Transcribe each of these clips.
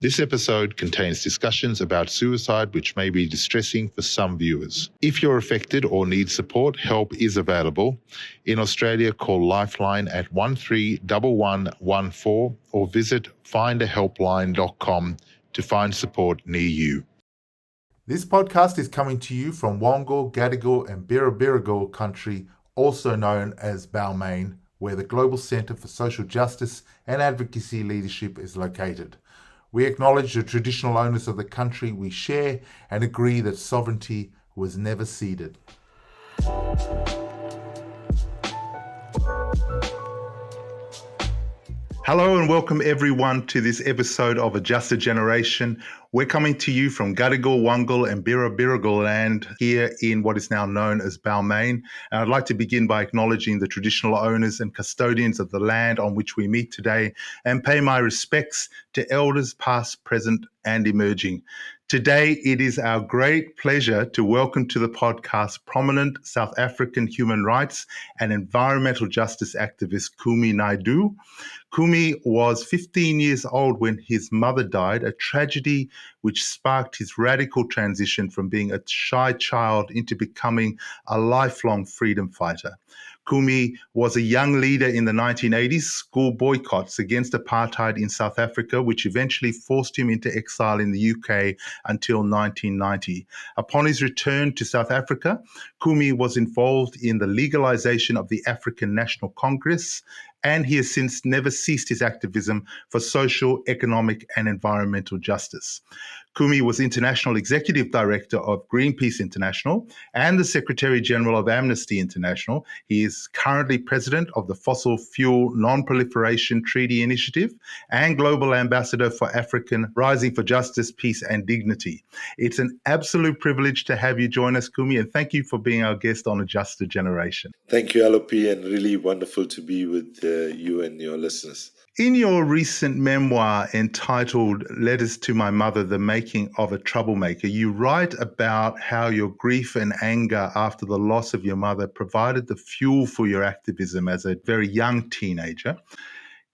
This episode contains discussions about suicide which may be distressing for some viewers. If you're affected or need support, help is available. In Australia, call Lifeline at 131114 or visit findahelpline.com to find support near you. This podcast is coming to you from Wongal, Gadigal and Birrabirragal country, also known as Balmain, where the Global Centre for Social Justice and Advocacy Leadership is located. We acknowledge the traditional owners of the country we share and agree that sovereignty was never ceded. Hello and welcome everyone to this episode of A Just a Generation. We're coming to you from Gadigal, Wongal and Birrabirragal land here in what is now known as Balmain. And I'd like to begin by acknowledging the traditional owners and custodians of the land on which we meet today and pay my respects to elders past, present and emerging. Today, it is our great pleasure to welcome to the podcast prominent South African human rights and environmental justice activist Kumi Naidoo. Kumi was 15 years old when his mother died, a tragedy which sparked his radical transition from being a shy child into becoming a lifelong freedom fighter. Kumi was a young leader in the 1980s school boycotts against apartheid in South Africa, which eventually forced him into exile in the UK until 1990. Upon his return to South Africa, Kumi was involved in the legalization of the African National Congress, and he has since never ceased his activism for social, economic, and environmental justice. Kumi was International Executive Director of Greenpeace International and the Secretary General of Amnesty International. He is currently President of the Fossil Fuel Non-Proliferation Treaty Initiative and Global Ambassador for African Rising for Justice, Peace and Dignity. It's an absolute privilege to have you join us, Kumi, and thank you for being our guest on A Just a Generation. Thank you, Alopi, and really wonderful to be with you and your listeners. In your recent memoir entitled Letters to My Mother, The Making of a Troublemaker, you write about how your grief and anger after the loss of your mother provided the fuel for your activism as a very young teenager.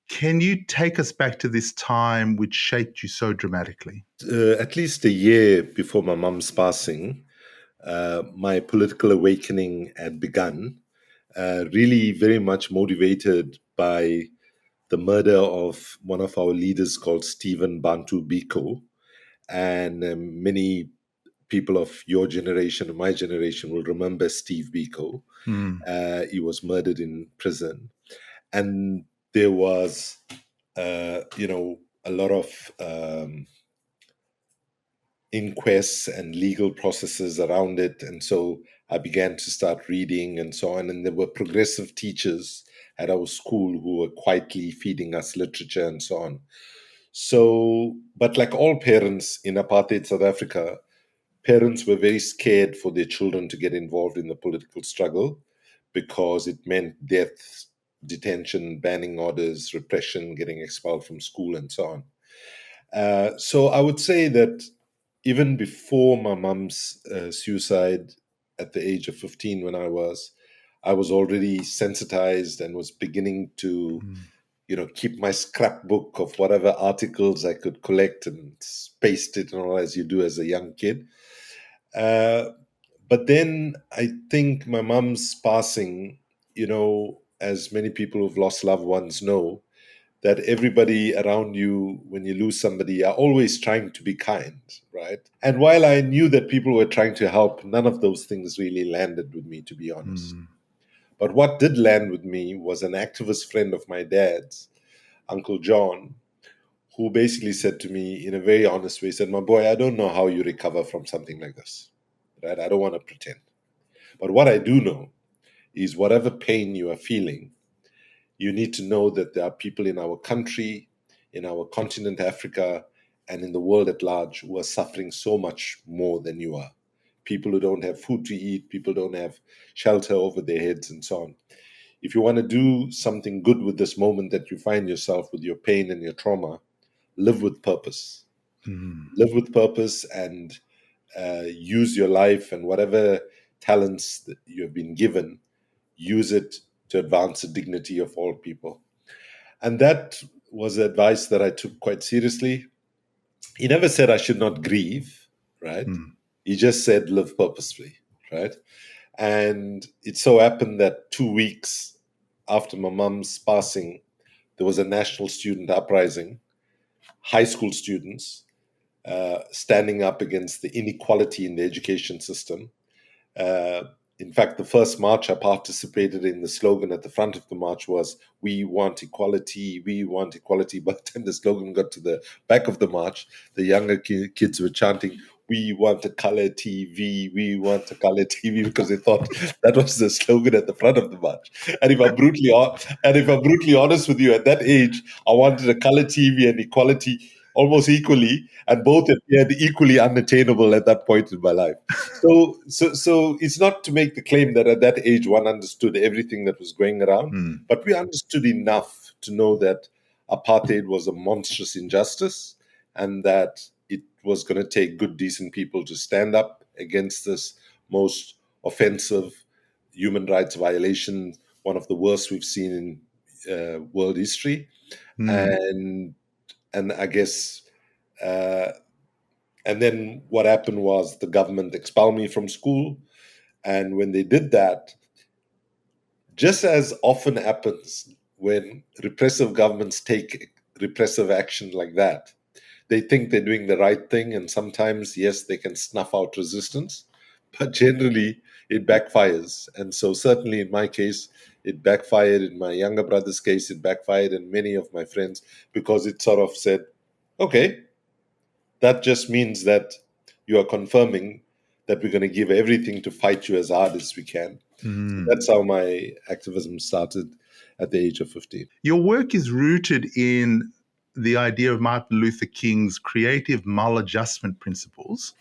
Can you take us back to this time which shaped you so dramatically? At least a year before my mum's passing, my political awakening had begun, really very much motivated by the murder of one of our leaders called Stephen Bantu Biko. And many people of your generation and my generation will remember Steve Biko. He was murdered in prison. And there was, a lot of inquests and legal processes around it. And so I began to start reading and so on. And there were progressive teachers at our school who were quietly feeding us literature and so on. So, but like all parents in apartheid South Africa, parents were very scared for their children to get involved in the political struggle because it meant death, detention, banning orders, repression, getting expelled from school and so on. So I would say that even before my mum's suicide at the age of 15 when I was already sensitized and was beginning to keep my scrapbook of whatever articles I could collect and paste it and all as you do as a young kid. But then I think my mum's passing, as many people who've lost loved ones know, that everybody around you, when you lose somebody, are always trying to be kind, right? And while I knew that people were trying to help, none of those things really landed with me, to be honest. But what did land with me was an activist friend of my dad's, Uncle John, who basically said to me in a very honest way, said, "My boy, I don't know how you recover from something like this, right? I don't want to pretend. But what I do know is whatever pain you are feeling, you need to know that there are people in our country, in our continent, Africa, and in the world at large who are suffering so much more than you are. People who don't have food to eat, people who don't have shelter over their heads, and so on. If you want to do something good with this moment that you find yourself with your pain and your trauma, live with purpose. Live with purpose and use your life and whatever talents that you have been given, use it to advance the dignity of all people." And that was advice that I took quite seriously. He never said I should not grieve, right? He just said live purposefully, right? And it so happened that 2 weeks after my mum's passing, there was a national student uprising, high school students standing up against the inequality in the education system. Uh, in fact, the first march I participated in, the slogan at the front of the march was, "We want equality, we want equality." By the time the slogan got to the back of the march, the younger kids were chanting, "We want a color TV, we want a color TV," because they thought that was the slogan at the front of the march. And if I'm brutally honest with you, at that age, I wanted a color TV and equality almost equally, and both appeared equally unattainable at that point in my life. So it's not to make the claim that at that age one understood everything that was going around, but we understood enough to know that apartheid was a monstrous injustice and that it was going to take good, decent people to stand up against this most offensive human rights violation, one of the worst we've seen in world history. And I guess and then what happened was the government expelled me from school. And when they did that, just as often happens when repressive governments take repressive action like that, they think they're doing the right thing. And sometimes, yes, they can snuff out resistance, but generally it backfires. And so, certainly in my case, it backfired. In my younger brother's case, it backfired, and many of my friends, because it sort of said, okay, that just means that you are confirming that we're going to give everything to fight you as hard as we can. So that's how my activism started at the age of 15. Your work is rooted in the idea of Martin Luther King's creative maladjustment principles.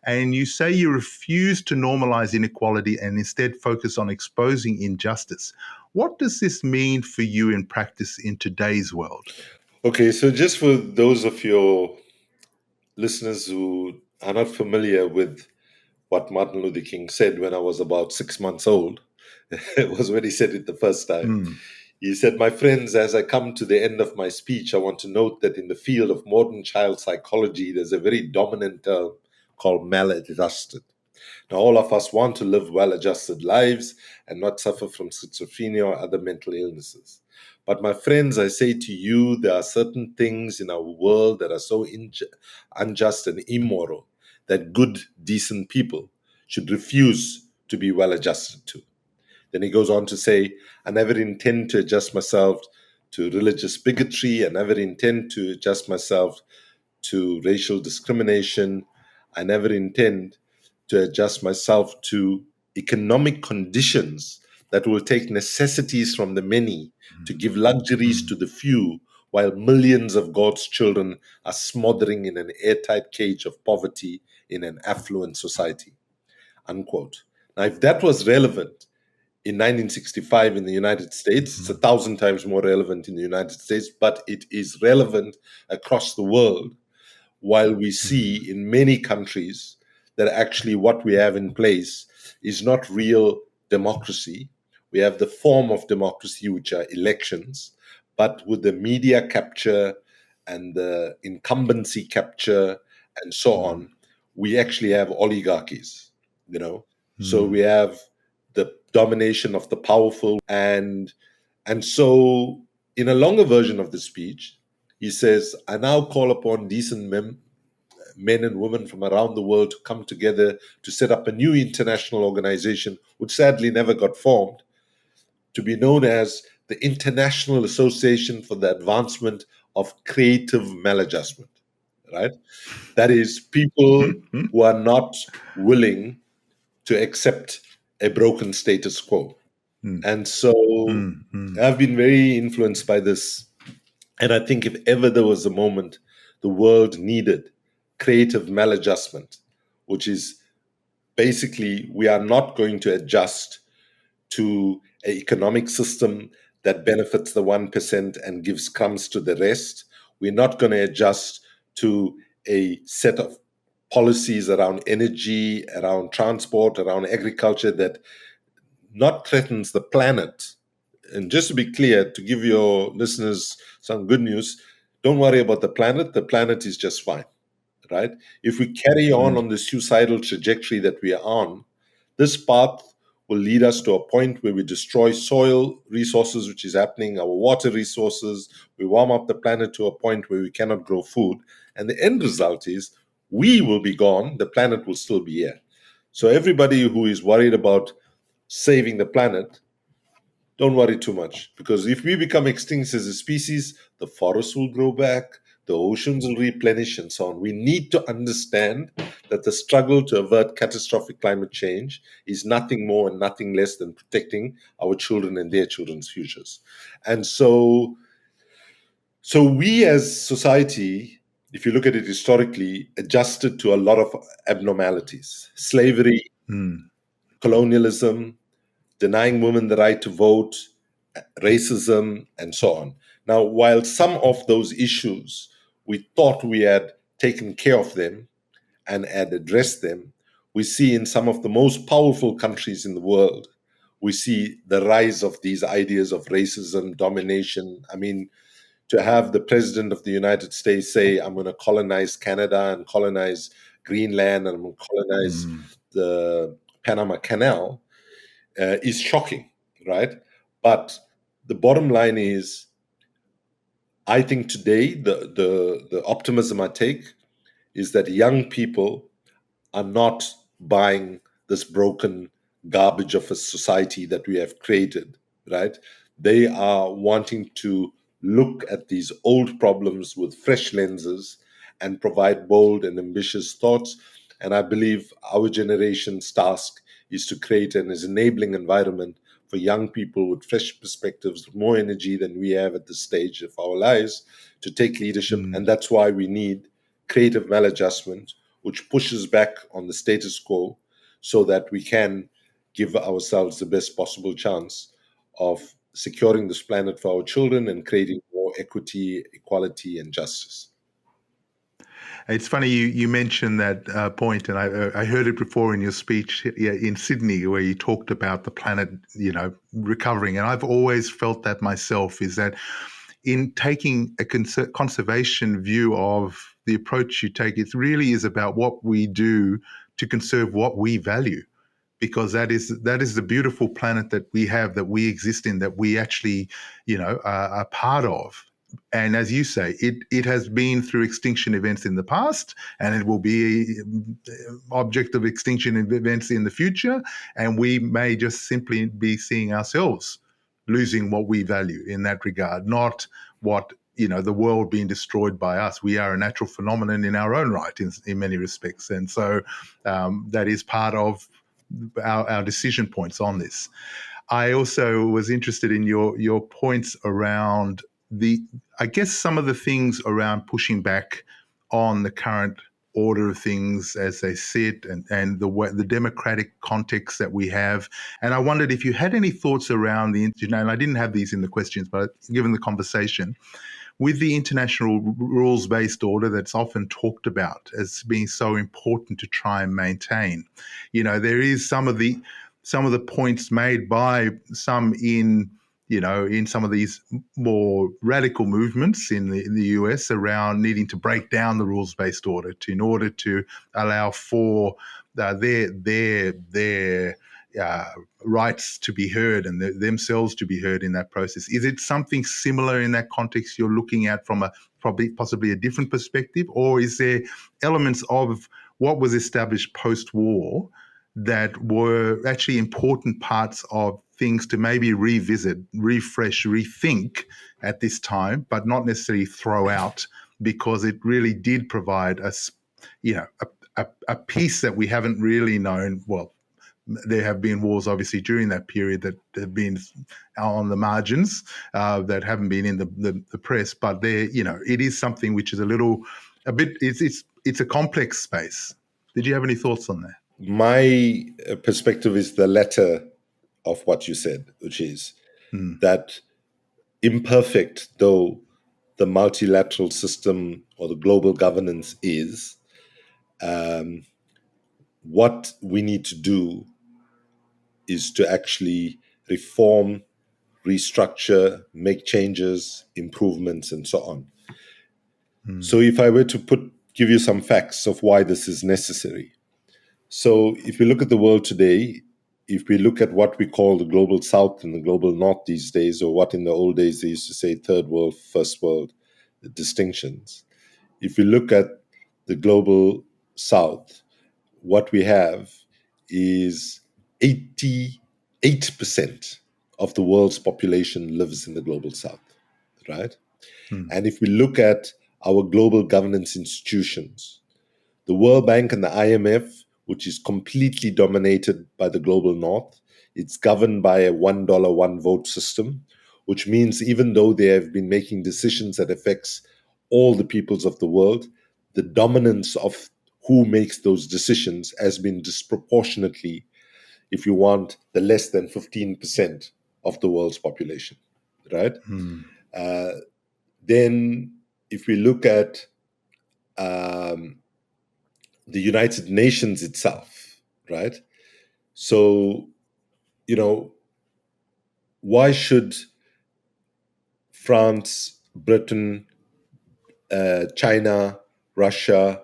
And you say you refuse to normalize inequality and instead focus on exposing injustice. What does this mean for you in practice in today's world? Okay, so just for those of your listeners who are not familiar with what Martin Luther King said when I was about 6 months old, it was when he said it the first time. He said, "My friends, as I come to the end of my speech, I want to note that in the field of modern child psychology, there's a very dominant term called maladjusted. Now, all of us want to live well adjusted lives and not suffer from schizophrenia or other mental illnesses. But, my friends, I say to you, there are certain things in our world that are so unjust and immoral that good, decent people should refuse to be well adjusted to." Then he goes on to say, "I never intend to adjust myself to religious bigotry. I never intend to adjust myself to racial discrimination. I never intend to adjust myself to economic conditions that will take necessities from the many to give luxuries to the few, while millions of God's children are smothering in an airtight cage of poverty in an affluent society." Unquote. Now, if that was relevant in 1965 in the United States, it's 1,000 times more relevant in the United States, but it is relevant across the world, while we see in many countries that actually what we have in place is not real democracy. We have the form of democracy, which are elections, but with the media capture and the incumbency capture and so on, we actually have oligarchies, you know. So we have the domination of the powerful, and so in a longer version of the speech, he says, "I now call upon decent men and women from around the world to come together to set up a new international organization, which sadly never got formed, to be known as the International Association for the Advancement of Creative Maladjustment." Right? That is, people who are not willing to accept a broken status quo. And so I've been very influenced by this. And I think if ever there was a moment the world needed creative maladjustment, which is basically we are not going to adjust to an economic system that benefits the 1% and gives crumbs to the rest. We're not going to adjust to a set of policies around energy, around transport, around agriculture that not threatens the planet. And just to be clear, to give your listeners some good news, don't worry about the planet. The planet is just fine. right? If we carry on the suicidal trajectory that we are on, this path will lead us to a point where we destroy soil resources, which is happening, our water resources. We warm up the planet to a point where we cannot grow food. And the end result is we will be gone, the planet will still be here. So everybody who is worried about saving the planet, don't worry too much, because if we become extinct as a species, the forests will grow back, the oceans will replenish, and so on. We need to understand that the struggle to avert catastrophic climate change is nothing more and nothing less than protecting our children and their children's futures. And so we as society, if you look at it historically, adjusted to a lot of abnormalities: slavery, colonialism, denying women the right to vote, racism, and so on. Now, while some of those issues we thought we had taken care of them and had addressed them, we see in some of the most powerful countries in the world, we see the rise of these ideas of racism, domination. I mean, to have the president of the United States say, I'm going to colonize Canada and colonize Greenland and I'm going to colonize the Panama Canal is shocking, right? But the bottom line is, I think today the optimism I take is that young people are not buying this broken garbage of a society that we have created, right? They are wanting to look at these old problems with fresh lenses and provide bold and ambitious thoughts. And I believe our generation's task is to create an enabling environment for young people with fresh perspectives, more energy than we have at this stage of our lives, to take leadership. And that's why we need creative maladjustment, which pushes back on the status quo so that we can give ourselves the best possible chance of securing this planet for our children and creating more equity, equality, and justice. It's funny you mentioned that point, and I heard it before in your speech in Sydney, where you talked about the planet, recovering. And I've always felt that myself, is that in taking a conservation view of the approach you take, it really is about what we do to conserve what we value, because that is the beautiful planet that we have, that we exist in, that we actually, are part of. And as you say, it has been through extinction events in the past, and it will be object of extinction events in the future. And we may just simply be seeing ourselves losing what we value in that regard, not what, the world being destroyed by us. We are a natural phenomenon in our own right in many respects. And so that is part of our decision points on this. I also was interested in your points around I guess some of the things around pushing back on the current order of things as they sit, and the democratic context that we have. And I wondered if you had any thoughts around and I didn't have these in the questions, but given the conversation, with the international rules-based order that's often talked about as being so important to try and maintain. There is some of the points made by some in some of these more radical movements in the US around needing to break down the rules-based order in order to allow for their rights to be heard and themselves to be heard in that process. Is it something similar in that context you're looking at from possibly a different perspective, or is there elements of what was established post-war that were actually important parts of things to maybe revisit, refresh, rethink at this time, but not necessarily throw out, because it really did provide us, a piece that we haven't really known? Well, there have been wars, obviously, during that period that have been on the margins, that haven't been in the press. But there, it is something which is it's a complex space. Did you have any thoughts on that? My perspective is the latter of what you said, which is that imperfect though the multilateral system or the global governance is, what we need to do is to actually reform, restructure, make changes, improvements, and so on. So if I were to put give you some facts of why this is necessary. So if we look at the world today, if we look at what we call the global south and the global north these days, or what in the old days they used to say third world, first world distinctions. If we look at the global south, what we have is 88% of the world's population lives in the global south, right? And if we look at our global governance institutions, the World Bank and the IMF, which is completely dominated by the global north, it's governed by a $1 one vote system, which means even though they have been making decisions that affects all the peoples of the world, the dominance of who makes those decisions has been disproportionately, if you want, the less than 15% of the world's population, right? Then if we look at the United Nations itself, right? So, why should France, Britain, China, Russia,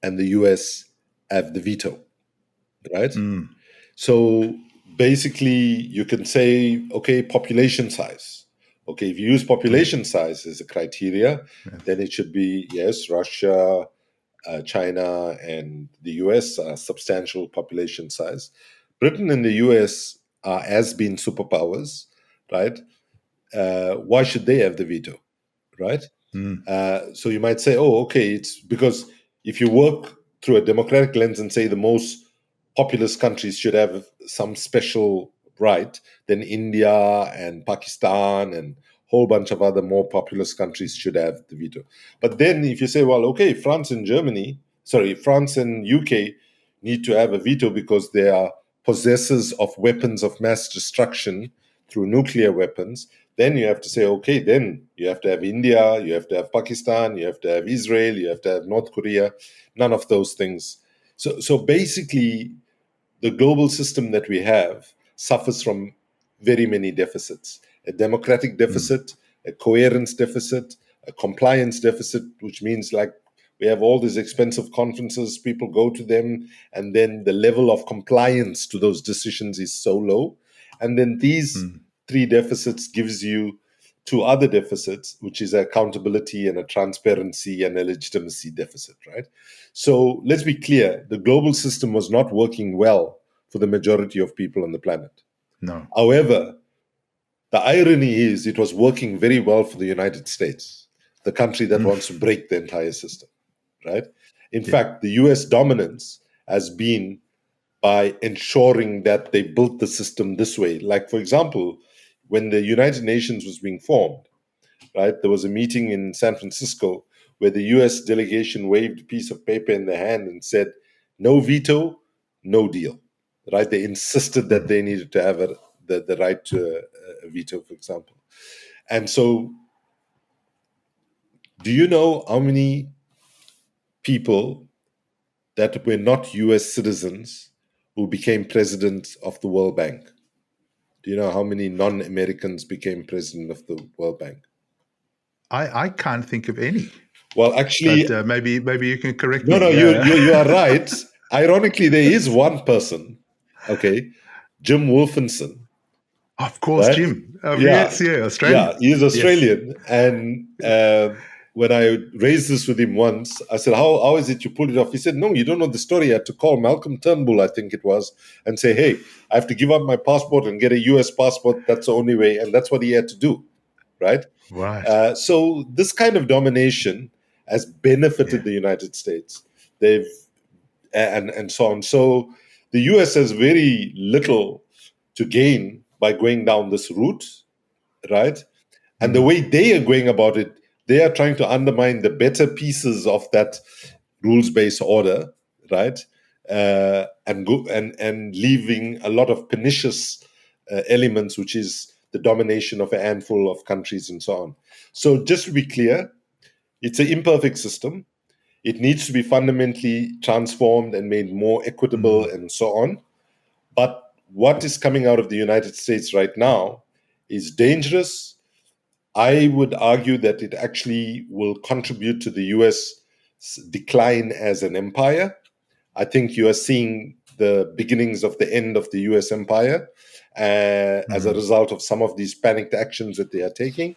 and the US have the veto, right? So basically, you can say, okay, population size. Okay, if you use population size as a criteria, then it should be, yes, Russia, China, and the US are substantial population size. Britain and the US are as being superpowers, right? Why should they have the veto, right? So you might say, oh, okay, it's because if you work through a democratic lens and say the most populous countries should have some special right, then India and Pakistan and a whole bunch of other more populous countries should have the veto. But then if you say, well, okay, France and UK need to have a veto because they are possessors of weapons of mass destruction through nuclear weapons, then you have to say, okay, then you have to have India, you have to have Pakistan, you have to have Israel, you have to have North Korea, none of those things. So basically, the global system that we have suffers from very many deficits: a democratic deficit, a coherence deficit, a compliance deficit, which means like we have all these expensive conferences, people go to them, and then the level of compliance to those decisions is so low. And then these three deficits gives you two other deficits, which is accountability and a transparency and a legitimacy deficit, right? So let's be clear, the global system was not working well for the majority of people on the planet. No. However, the irony is it was working very well for the United States, the country that wants to break the entire system, right? In fact, the US dominance has been by ensuring that they built the system this way. Like, for example, when the United Nations was being formed, right, there was a meeting in San Francisco where the US delegation waved a piece of paper in their hand and said, no veto, no deal, right? They insisted that they needed to have the right to a veto, for example. And so, do you know how many people that were not US citizens who became president of the World Bank? Do you know how many non-Americans became president of the World Bank? I can't think of any. Well, actually, But maybe you can correct no, me. no, Yeah. you are right. Ironically, there is one person, okay, Jim Wolfenson, Of course, right? Jim. Yeah, Yes, yeah, yeah, Australian. he's Yes. Australian. And when I raised this with him once, I said, how is it you pulled it off? He said, no, you don't know the story. I had to call Malcolm Turnbull, I think it was, and say, hey, I have to give up my passport and get a US passport. That's the only way. And that's what he had to do, right? Right. So this kind of domination has benefited the United States. They've and so on. So the US has very little to gain by going down this route, right? And the way they are going about it, they are trying to undermine the better pieces of that rules-based order, right? And leaving a lot of pernicious elements, which is the domination of a handful of countries and so on. So just to be clear, it's an imperfect system. It needs to be fundamentally transformed and made more equitable and so on. But what is coming out of the United States right now is dangerous. I would argue that it actually will contribute to the US decline as an empire. I think you are seeing the beginnings of the end of the US empire as a result of some of these panicked actions that they are taking.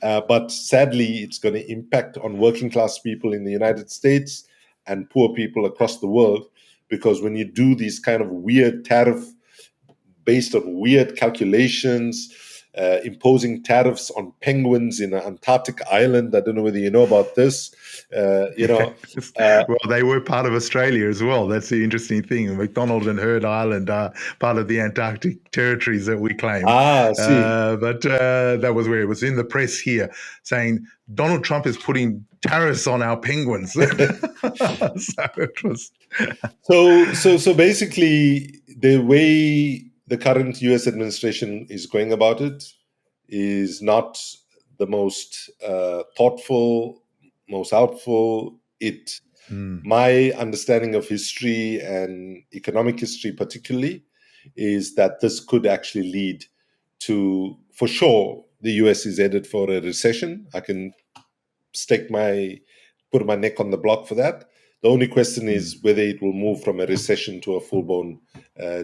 But sadly, it's going to impact on working class people in the United States and poor people across the world, because when you do these kind of weird tariff based on weird calculations, imposing tariffs on penguins in an Antarctic island. I don't know whether you know about this. Well, they were part of Australia as well. That's the interesting thing. McDonald and Heard Island are part of the Antarctic territories that we claim. See. But that was where it was in the press here saying Donald Trump is putting tariffs on our penguins. So it was. So basically, the way the current U.S. administration is going about it is not the most thoughtful, most helpful. My understanding of history and economic history, particularly, is that this could actually lead to, for sure, the U.S. is headed for a recession. I can put my neck on the block for that. The only question is whether it will move from a recession to a full-blown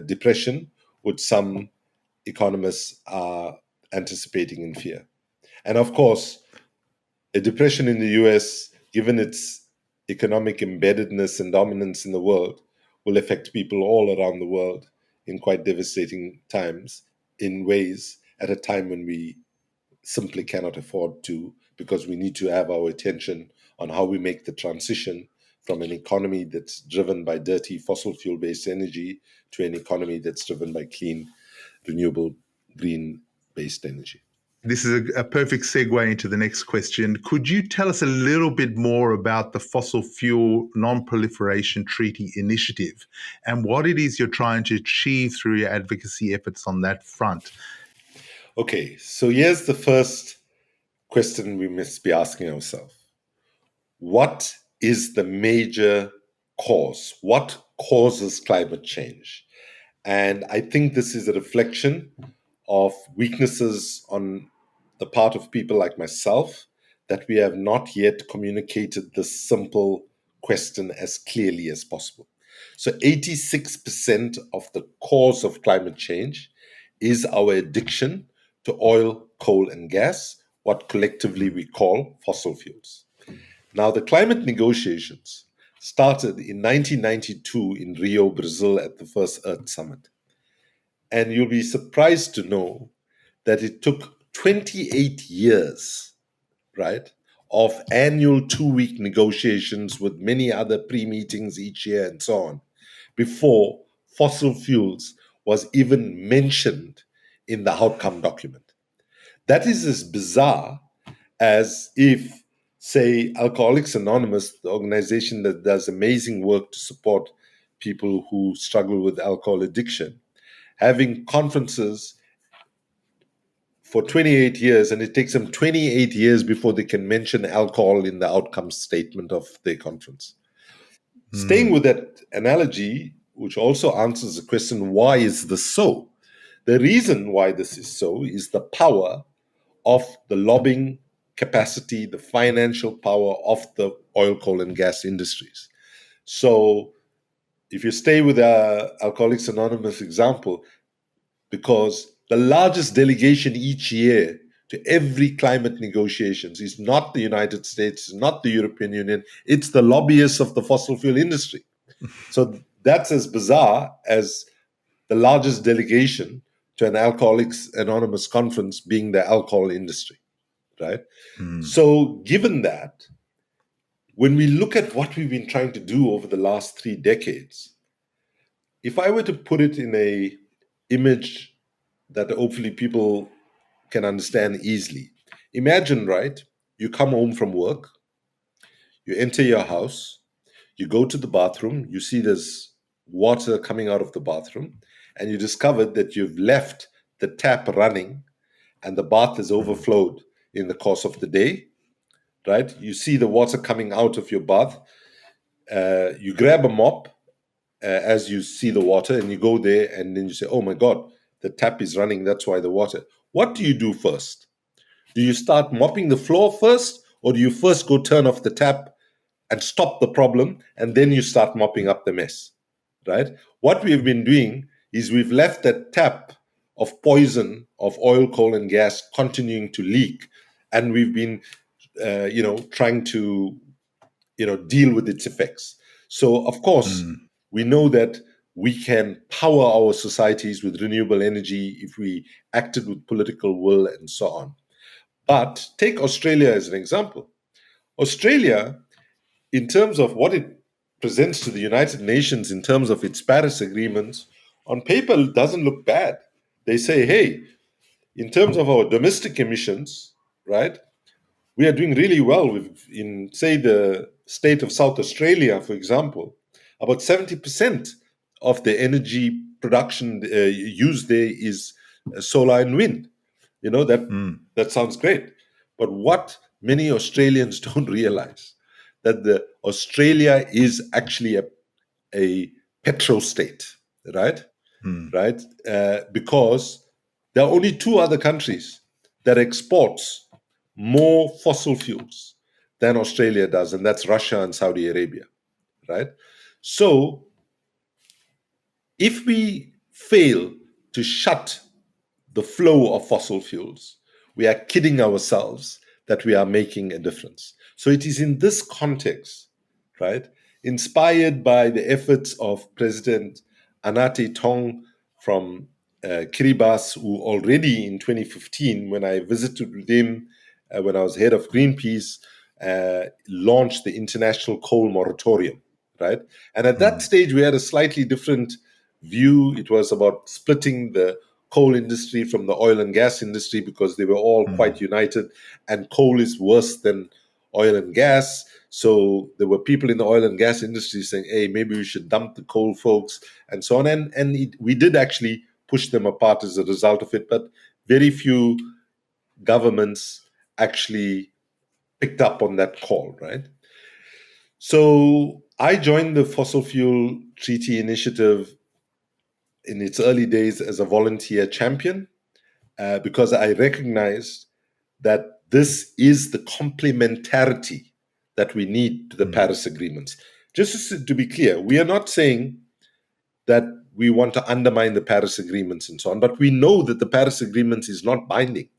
depression, which some economists are anticipating in fear. And of course, a depression in the US, given its economic embeddedness and dominance in the world, will affect people all around the world in quite devastating times, in ways at a time when we simply cannot afford to, because we need to have our attention on how we make the transition from an economy that's driven by dirty fossil fuel-based energy to an economy that's driven by clean, renewable, green-based energy. This is a perfect segue into the next question. Could you tell us a little bit more about the Fossil Fuel Non-Proliferation Treaty Initiative and what it is you're trying to achieve through your advocacy efforts on that front? Okay, so here's the first question we must be asking ourselves. What is the major cause? What causes climate change? And I think this is a reflection of weaknesses on the part of people like myself, that we have not yet communicated this simple question as clearly as possible. So 86% of the cause of climate change is our addiction to oil, coal, and gas, what collectively we call fossil fuels. Now, the climate negotiations started in 1992 in Rio, Brazil, at the first Earth Summit. And you'll be surprised to know that it took 28 years, right, of annual 2-week negotiations with many other pre-meetings each year and so on, before fossil fuels was even mentioned in the outcome document. That is as bizarre as if, say, Alcoholics Anonymous, the organization that does amazing work to support people who struggle with alcohol addiction, having conferences for 28 years, and it takes them 28 years before they can mention alcohol in the outcome statement of their conference. Staying with that analogy, which also answers the question, why is this so? The reason why this is so is the power of the lobbying capacity, the financial power of the oil, coal, and gas industries. So if you stay with Alcoholics Anonymous example, because the largest delegation each year to every climate negotiations is not the United States, not the European Union, it's the lobbyists of the fossil fuel industry. So that's as bizarre as the largest delegation to an Alcoholics Anonymous conference being the alcohol industry, right? So given that, when we look at what we've been trying to do over the last 3 decades, if I were to put it in a image that hopefully people can understand easily. Imagine, right? You come home from work, you enter your house, you go to the bathroom, you see there's water coming out of the bathroom, and you discover that you've left the tap running and the bath has overflowed in the course of the day, right? You see the water coming out of your bath. You grab a mop as you see the water and you go there and then you say, oh my God, the tap is running, that's why the water. What do you do first? Do you start mopping the floor first, or do you first go turn off the tap and stop the problem, and then you start mopping up the mess, right? What we've been doing is we've left that tap of poison of oil, coal, and gas continuing to leak, and we've been, trying to, deal with its effects. So, of course, we know that we can power our societies with renewable energy if we acted with political will and so on. But take Australia as an example. Australia, in terms of what it presents to the United Nations in terms of its Paris agreements, on paper it doesn't look bad. They say, hey, in terms of our domestic emissions, right, we are doing really well in, say, the state of South Australia, for example. About 70% of the energy production used there is solar and wind. That sounds great. But what many Australians don't realize that the Australia is actually a petro state, right? Right? Because there are only two other countries that exports more fossil fuels than Australia does, and that's Russia and Saudi Arabia, right? So if we fail to shut the flow of fossil fuels, we are kidding ourselves that we are making a difference. So it is in this context, right, inspired by the efforts of President Anate Tong from Kiribati, who already in 2015, when I visited with him, when I was head of Greenpeace, launched the International Coal Moratorium, right? And at that stage, we had a slightly different view. It was about splitting the coal industry from the oil and gas industry because they were all quite united, and coal is worse than oil and gas. So there were people in the oil and gas industry saying, hey, maybe we should dump the coal folks and so on. And we did actually push them apart as a result of it, but very few governments actually picked up on that call, right? So I joined the Fossil Fuel Treaty Initiative in its early days as a volunteer champion because I recognized that this is the complementarity that we need to the Paris agreements. Just to be clear, we are not saying that we want to undermine the Paris agreements and so on, but we know that the Paris agreements is not binding,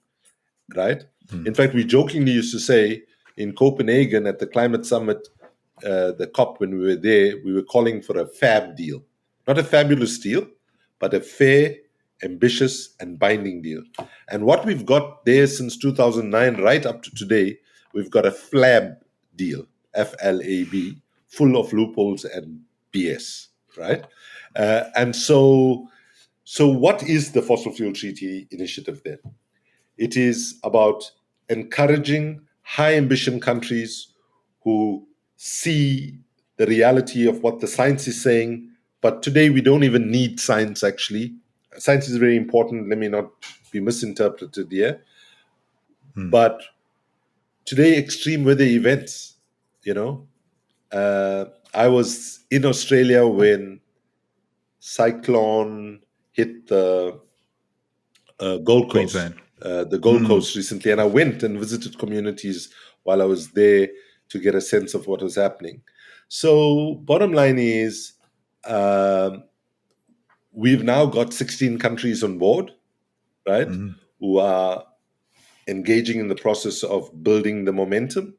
right? In fact, we jokingly used to say in Copenhagen at the climate summit, the COP, when we were there, we were calling for a fab deal. Not a fabulous deal, but a fair, ambitious, and binding deal. And what we've got there since 2009 right up to today, we've got a FLAB deal, FLAB, full of loopholes and BS, right? And so what is the Fossil Fuel Treaty Initiative then? It is about encouraging high ambition countries who see the reality of what the science is saying. But today we don't even need science, actually. Science is very important. Let me not be misinterpreted here. But today, extreme weather events, I was in Australia when cyclone hit the Gold Coast, the Gold Coast recently, and I went and visited communities while I was there to get a sense of what was happening. So, bottom line is, we've now got 16 countries on board, right, who are engaging in the process of building the momentum,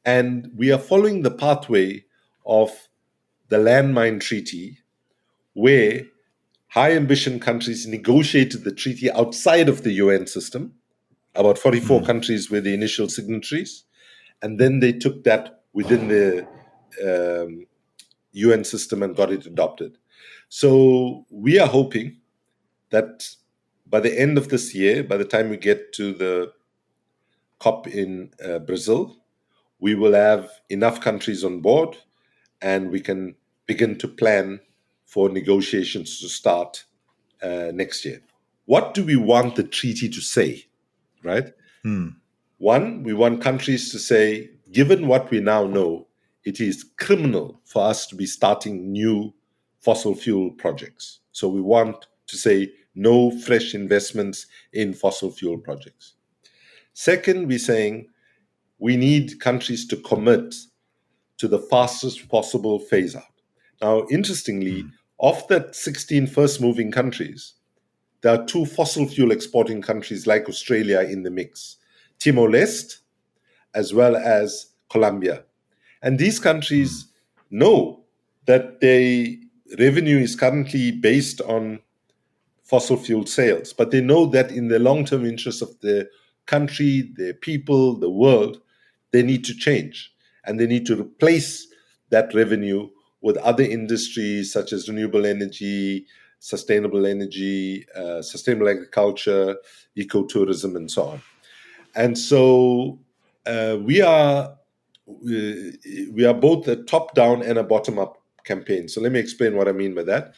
and we are following the pathway of the Landmine Treaty, where high ambition countries negotiated the treaty outside of the UN system. About 44 countries were the initial signatories, and then they took that within the UN system and got it adopted. So we are hoping that by the end of this year, by the time we get to the COP in Brazil, we will have enough countries on board and we can begin to plan for negotiations to start next year. What do we want the treaty to say, right? One, we want countries to say, given what we now know, it is criminal for us to be starting new fossil fuel projects. So we want to say no fresh investments in fossil fuel projects. Second, we're saying we need countries to commit to the fastest possible phase out. Now, interestingly, of that 16 first moving countries, there are 2 fossil fuel exporting countries like Australia in the mix, Timor-Leste as well as Colombia. And these countries know that their revenue is currently based on fossil fuel sales, but they know that in the long-term interest of the country, their people, the world, they need to change, and they need to replace that revenue with other industries such as renewable energy, sustainable energy, sustainable agriculture, ecotourism, and so on. And so we are both a top-down and a bottom-up campaign. So let me explain what I mean by that.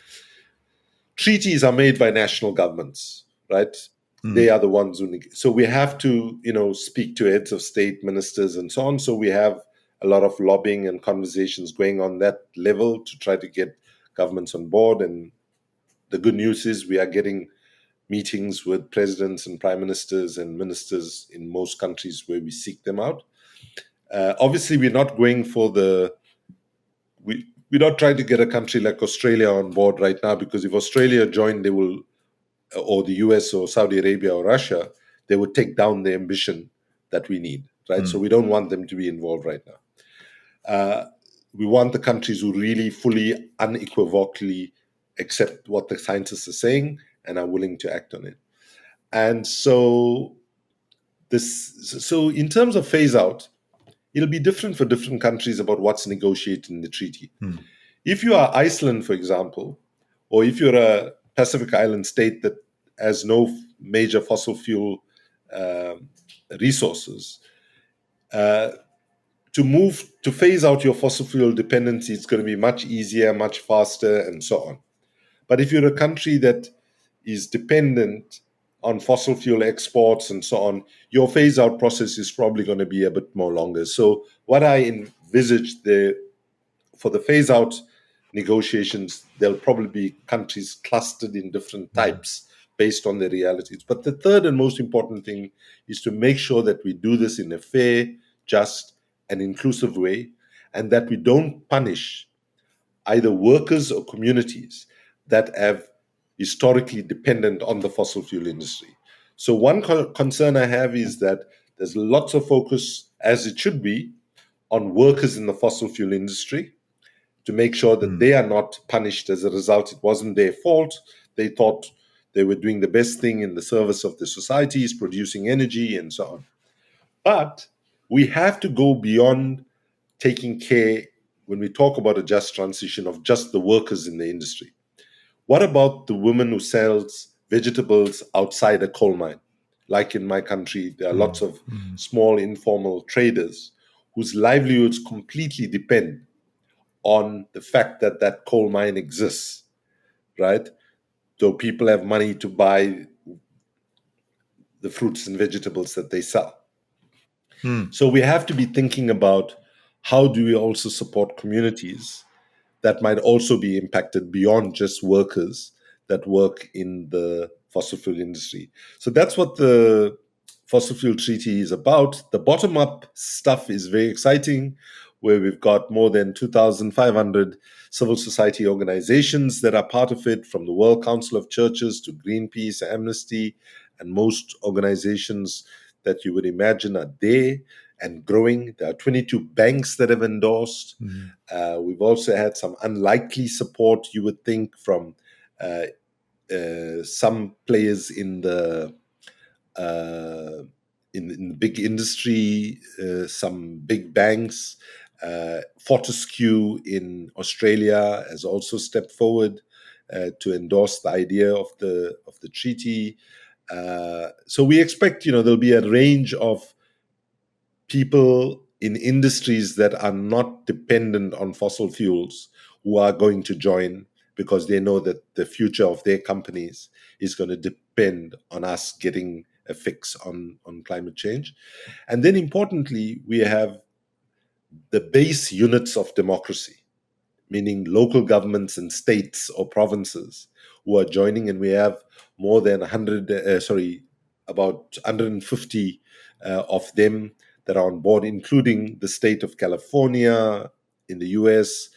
Treaties are made by national governments, right? They are the ones who. So we have to, speak to heads of state, ministers, and so on. So we have a lot of lobbying and conversations going on that level to try to get governments on board. And the good news is we are getting meetings with presidents and prime ministers and ministers in most countries where we seek them out. Obviously, we're not going for we're not trying to get a country like Australia on board right now, because if Australia joined, they will, or the US or Saudi Arabia or Russia, they would take down the ambition that we need, right? So we don't want them to be involved right now. We want the countries who really fully, unequivocally accept what the scientists are saying and are willing to act on it. And so in terms of phase out, it'll be different for different countries about what's negotiated in the treaty. If you are Iceland, for example, or if you're a Pacific Island state that has no major fossil fuel resources, to phase out your fossil fuel dependency, it's going to be much easier, much faster, and so on. But if you're a country that is dependent on fossil fuel exports and so on, your phase out process is probably going to be a bit more longer. So what I envisage for the phase out negotiations, there'll probably be countries clustered in different types based on their realities. But the third and most important thing is to make sure that we do this in a fair, just, and inclusive way, and that we don't punish either workers or communities that have historically dependent on the fossil fuel industry. So one concern I have is that there's lots of focus, as it should be, on workers in the fossil fuel industry to make sure that they are not punished as a result. It wasn't their fault. They thought they were doing the best thing in the service of the societies, producing energy and so on. But we have to go beyond taking care, when we talk about a just transition, of just the workers in the industry. What about the woman who sells vegetables outside a coal mine? Like in my country, there are lots of small informal traders whose livelihoods completely depend on the fact that that coal mine exists, right? So people have money to buy the fruits and vegetables that they sell. So we have to be thinking about how do we also support communities that might also be impacted beyond just workers that work in the fossil fuel industry. So that's what the fossil fuel treaty is about. The bottom-up stuff is very exciting, where we've got more than 2,500 civil society organizations that are part of it, from the World Council of Churches to Greenpeace, Amnesty, and most organizations that you would imagine are there and growing. There are 22 banks that have endorsed. We've also had some unlikely support, you would think, from some players in the big industry, some big banks. Fortescue in Australia has also stepped forward to endorse the idea of the treaty. So we expect, there'll be a range of people in industries that are not dependent on fossil fuels who are going to join, because they know that the future of their companies is going to depend on us getting a fix on climate change. And then importantly, we have the base units of democracy, meaning local governments and states or provinces who are joining, and we have more than about 150 of them that are on board, including the state of California, in the US,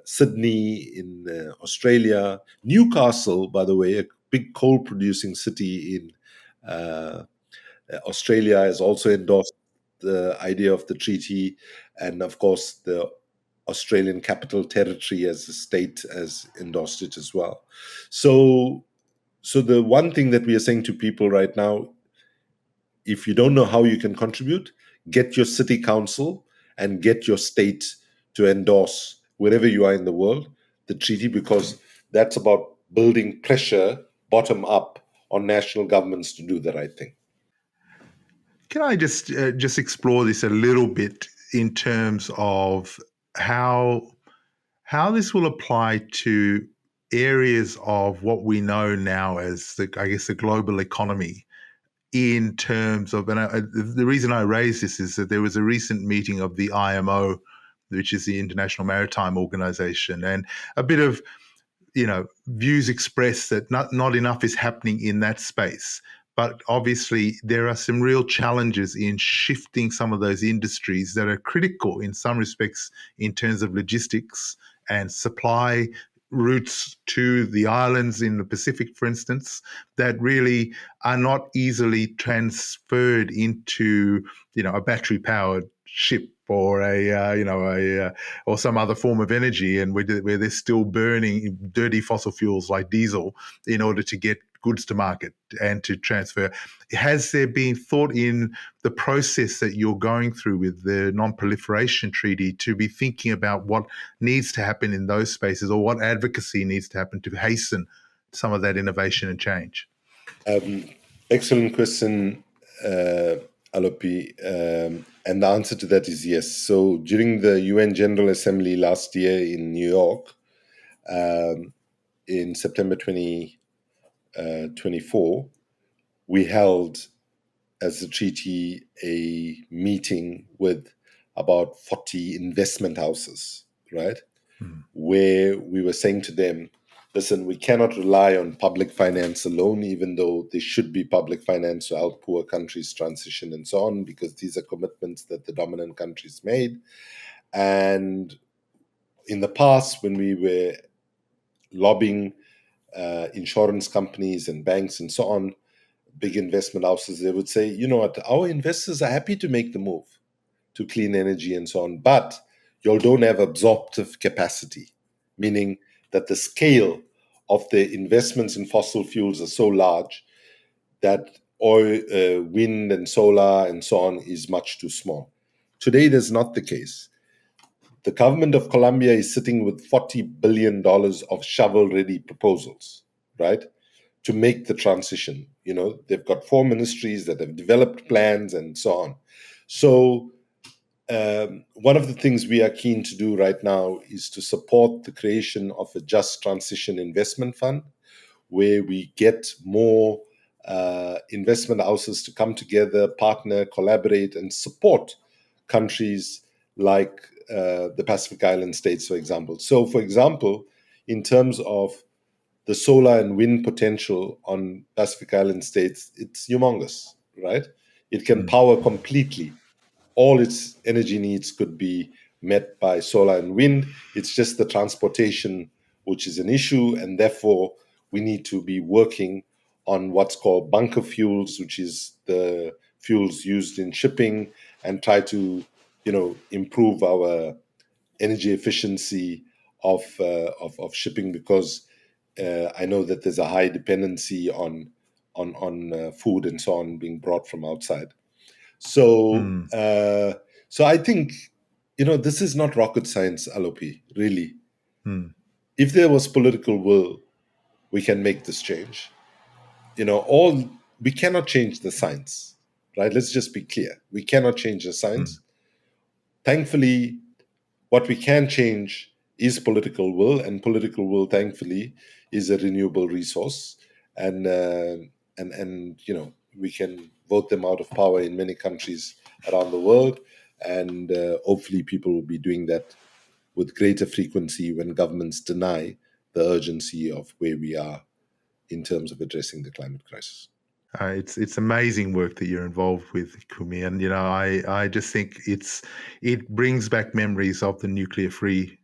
Sydney in Australia, Newcastle, by the way, a big coal producing city in Australia, has also endorsed the idea of the treaty, and of course, the Australian Capital Territory as a state has endorsed it as well. So the one thing that we are saying to people right now, if you don't know how you can contribute, get your city council and get your state to endorse, wherever you are in the world, the treaty, because that's about building pressure bottom up on national governments to do the right thing. Can I just explore this a little bit in terms of how this will apply to areas of what we know now as the global economy, in terms of, the reason I raise this is that there was a recent meeting of the IMO, which is the International Maritime Organization, and a bit of views expressed that not enough is happening in that space. But obviously, there are some real challenges in shifting some of those industries that are critical in some respects in terms of logistics and supply routes to the islands in the Pacific, for instance, that really are not easily transferred into a battery powered ship or or some other form of energy, and where they're still burning dirty fossil fuels like diesel in order to get goods to market and to transfer. Has there been thought in the process that you're going through with the non-proliferation treaty to be thinking about what needs to happen in those spaces, or what advocacy needs to happen to hasten some of that innovation and change? Excellent question, Alopi. And the answer to that is yes. So during the UN General Assembly last year in New York, in September 2024, we held, as a treaty, a meeting with about 40 investment houses, right? Where we were saying to them, listen, we cannot rely on public finance alone, even though there should be public finance to help poor countries transition and so on, because these are commitments that the dominant countries made. And in the past, when we were lobbying insurance companies and banks and so on, big investment houses, they would say, you know what, our investors are happy to make the move to clean energy and so on, but y'all don't have absorptive capacity, meaning that the scale of the investments in fossil fuels are so large that oil, wind and solar and so on is much too small. Today, that's not the case. The government of Colombia is sitting with $40 billion of shovel-ready proposals, right, to make the transition. They've got 4 ministries that have developed plans and so on. So one of the things we are keen to do right now is to support the creation of a Just Transition Investment Fund, where we get more investment houses to come together, partner, collaborate, and support countries like the Pacific Island states, for example. So, for example, in terms of the solar and wind potential on Pacific Island states, it's humongous, right? It can power completely. All its energy needs could be met by solar and wind. It's just the transportation which is an issue, and therefore we need to be working on what's called bunker fuels, which is the fuels used in shipping, and try to, improve our energy efficiency of shipping, because I know that there's a high dependency on food and so on being brought from outside. So, so I think, this is not rocket science, Alopi, really. If there was political will, we can make this change. We cannot change the science, right? Let's just be clear. We cannot change the science. Thankfully, what we can change is political will, and political will, thankfully, is a renewable resource. And we can vote them out of power in many countries around the world, and hopefully people will be doing that with greater frequency when governments deny the urgency of where we are in terms of addressing the climate crisis. It's amazing work that you're involved with, Kumi, and I just think it brings back memories of the nuclear-free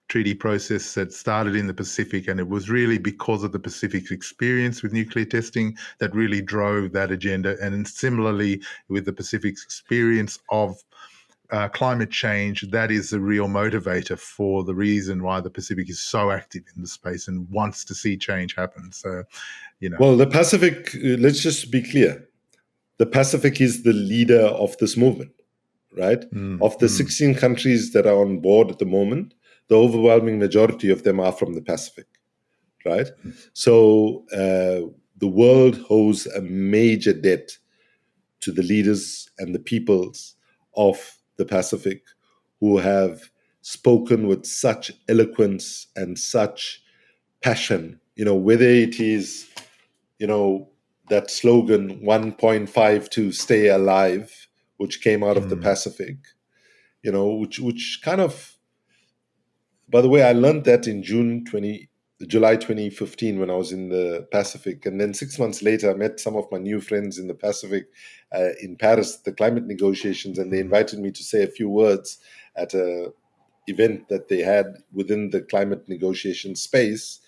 treaty process that started in the Pacific, and it was really because of the Pacific's experience with nuclear testing that really drove that agenda. And similarly, with the Pacific's experience of climate change, that is the real motivator for the reason why the Pacific is so active in the space and wants to see change happen. So, Well, the Pacific, let's just be clear. The Pacific is the leader of this movement, right? Of the 16 countries that are on board at the moment, the overwhelming majority of them are from the Pacific, right? So the world owes a major debt to the leaders and the peoples of the Pacific who have spoken with such eloquence and such passion, whether it is, that slogan 1.5 to stay alive, which came out of the Pacific, which kind of, by the way, I learned that in July 2015 when I was in the Pacific. And then 6 months later, I met some of my new friends in the Pacific in Paris, the climate negotiations, and they invited me to say a few words at a event that they had within the climate negotiation space.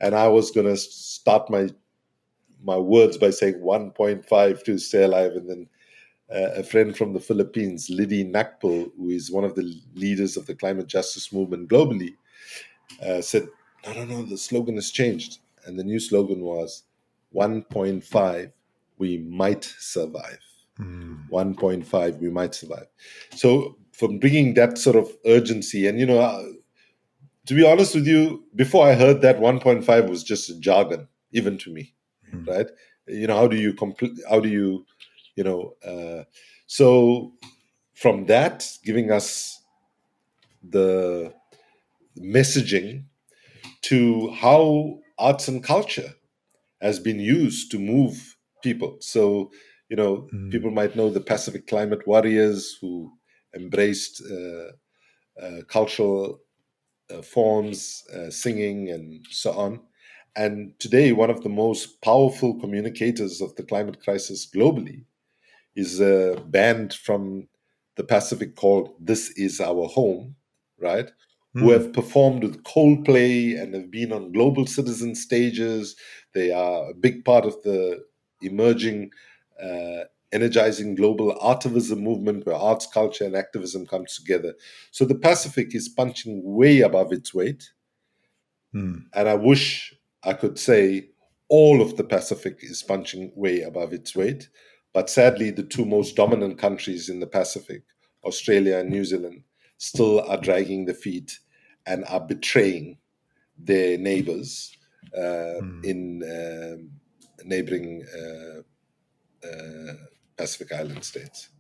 And I was going to start my words by saying 1.5 to stay alive. And then a friend from the Philippines, Liddy Nakpil, who is one of the leaders of the climate justice movement globally, said, no, the slogan has changed. And the new slogan was 1.5, we might survive. 1.5, we might survive. So from bringing that sort of urgency, and, to be honest with you, before I heard that 1.5 was just a jargon, even to me, right? How do you so from that, giving us the messaging to how arts and culture has been used to move people. So, people might know the Pacific Climate Warriors who embraced cultural forms, singing, and so on. And today, one of the most powerful communicators of the climate crisis globally is a band from the Pacific called This Is Our Home, right? Who have performed with Coldplay and have been on global citizen stages. They are a big part of the emerging, energizing global artivism movement where arts, culture, and activism comes together. So the Pacific is punching way above its weight. And I wish I could say all of the Pacific is punching way above its weight. But sadly, the two most dominant countries in the Pacific, Australia and New Zealand, still are dragging the feet and are betraying their neighbors in neighboring Pacific Island states.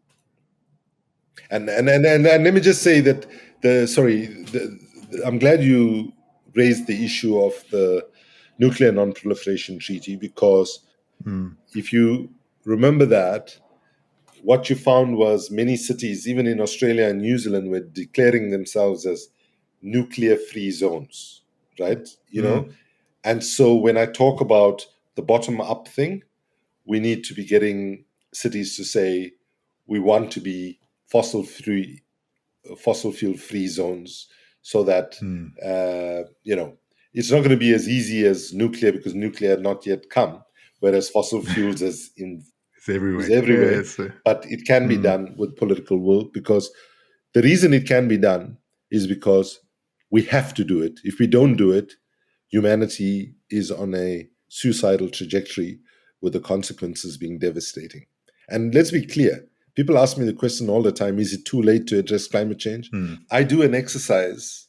And let me just say that I'm glad you raised the issue of the Nuclear Non-Proliferation Treaty, because if you remember that, what you found was many cities, even in Australia and New Zealand, were declaring themselves as nuclear-free zones, right? And so when I talk about the bottom-up thing, we need to be getting cities to say we want to be fossil fuel free zones, so that it's not going to be as easy as nuclear, because nuclear had not yet come, whereas fossil fuels is everywhere. everywhere. Yes. But it can be done with political will, because the reason it can be done is because we have to do it. If we don't do it, humanity is on a suicidal trajectory, with the consequences being devastating. And let's be clear, people ask me the question all the time, is it too late to address climate change? I do an exercise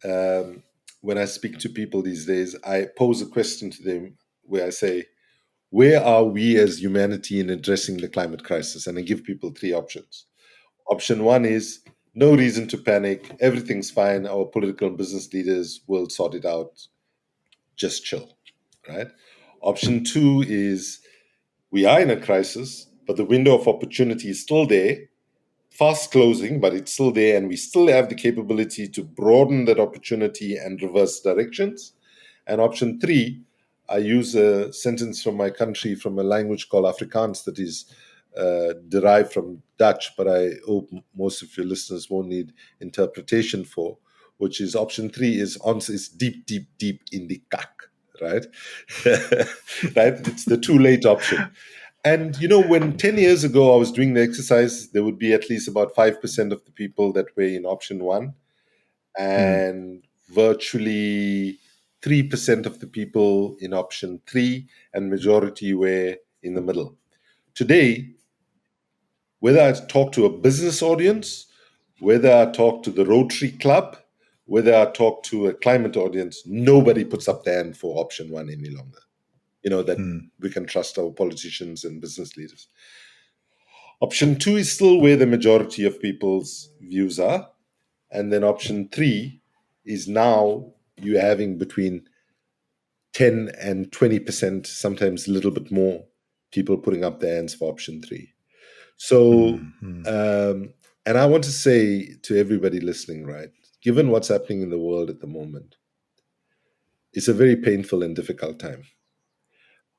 when I speak to people these days. I pose a question to them where I say, where are we as humanity in addressing the climate crisis? And I give people three options. Option one is no reason to panic. Everything's fine. Our political and business leaders will sort it out. Just chill, right? Option two is we are in a crisis, but the window of opportunity is still there, fast closing, but it's still there, and we still have the capability to broaden that opportunity and reverse directions. And option three, I use a sentence from my country from a language called Afrikaans that is derived from Dutch, but I hope most of your listeners won't need interpretation for, which is option 3 is ons is deep, deep, deep in the kak, right? Right? It's the too late option. And when 10 years ago I was doing the exercise, there would be at least about 5% of the people that were in option 1, and virtually 3% of the people in option 3, and majority were in the middle. Today, whether I talk to a business audience, whether I talk to the Rotary Club, whether I talk to a climate audience, nobody puts up their hand for option 1 any longer. That we can trust our politicians and business leaders. Option 2 is still where the majority of people's views are. And then option 3 is now you're having between 10 and 20%, sometimes a little bit more, people putting up their hands for option 3. So, and I want to say to everybody listening, right, given what's happening in the world at the moment, it's a very painful and difficult time.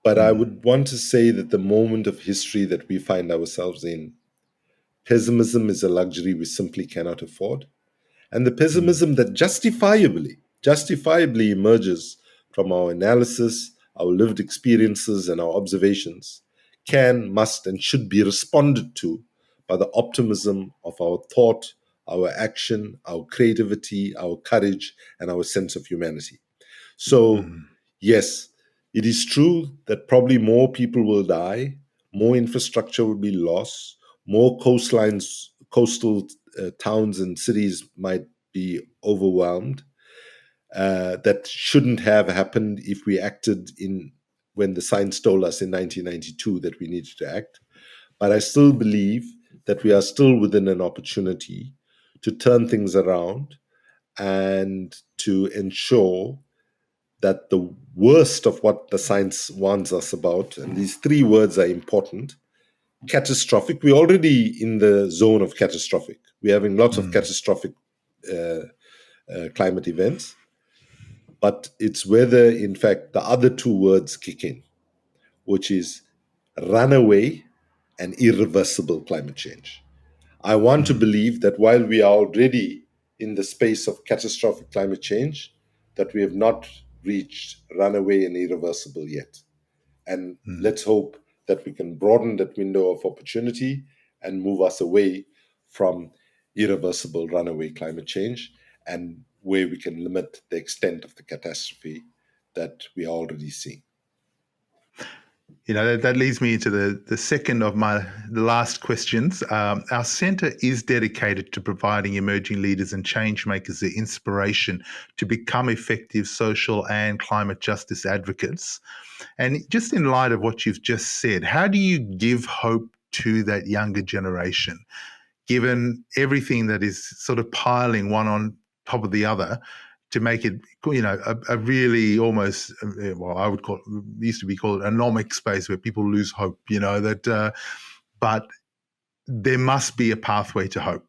But I would want to say that the moment of history that we find ourselves in, pessimism is a luxury we simply cannot afford. And the pessimism that justifiably emerges from our analysis, our lived experiences, and our observations can, must, and should be responded to by the optimism of our thought, our action, our creativity, our courage, and our sense of humanity. So, yes, it is true that probably more people will die, more infrastructure will be lost, more coastal towns and cities might be overwhelmed. That shouldn't have happened if we acted when the science told us in 1992 that we needed to act. But I still believe that we are still within an opportunity to turn things around and to ensure that the worst of what the science warns us about, and these 3 words are important: catastrophic. We're already in the zone of catastrophic. We're having lots of catastrophic climate events, but it's whether, in fact, the other 2 words kick in, which is runaway and irreversible climate change. I want to believe that while we are already in the space of catastrophic climate change, that we have not reached runaway and irreversible yet. And let's hope that we can broaden that window of opportunity and move us away from irreversible runaway climate change, and where we can limit the extent of the catastrophe that we are already seeing. That leads me into the second of the last questions. Our centre is dedicated to providing emerging leaders and change makers the inspiration to become effective social and climate justice advocates. And just in light of what you've just said, how do you give hope to that younger generation, given everything that is sort of piling one on top of the other, to make it, a really almost, I would call it, used to be called anomic space where people lose hope, but there must be a pathway to hope.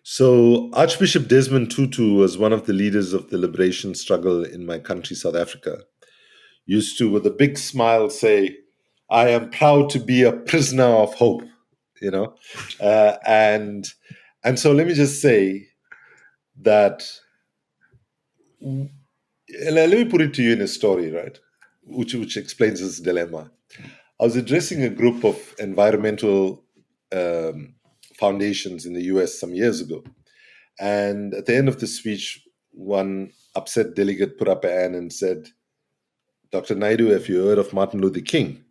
So Archbishop Desmond Tutu was one of the leaders of the liberation struggle in my country, South Africa. Used to, with a big smile, say, "I am proud to be a prisoner of hope," and so let me just say that, let me put it to you in a story, right, which explains this dilemma. I was addressing a group of environmental foundations in the US some years ago. And at the end of the speech, one upset delegate put up a hand and said, "Dr. Naidoo, have you heard of Martin Luther King?"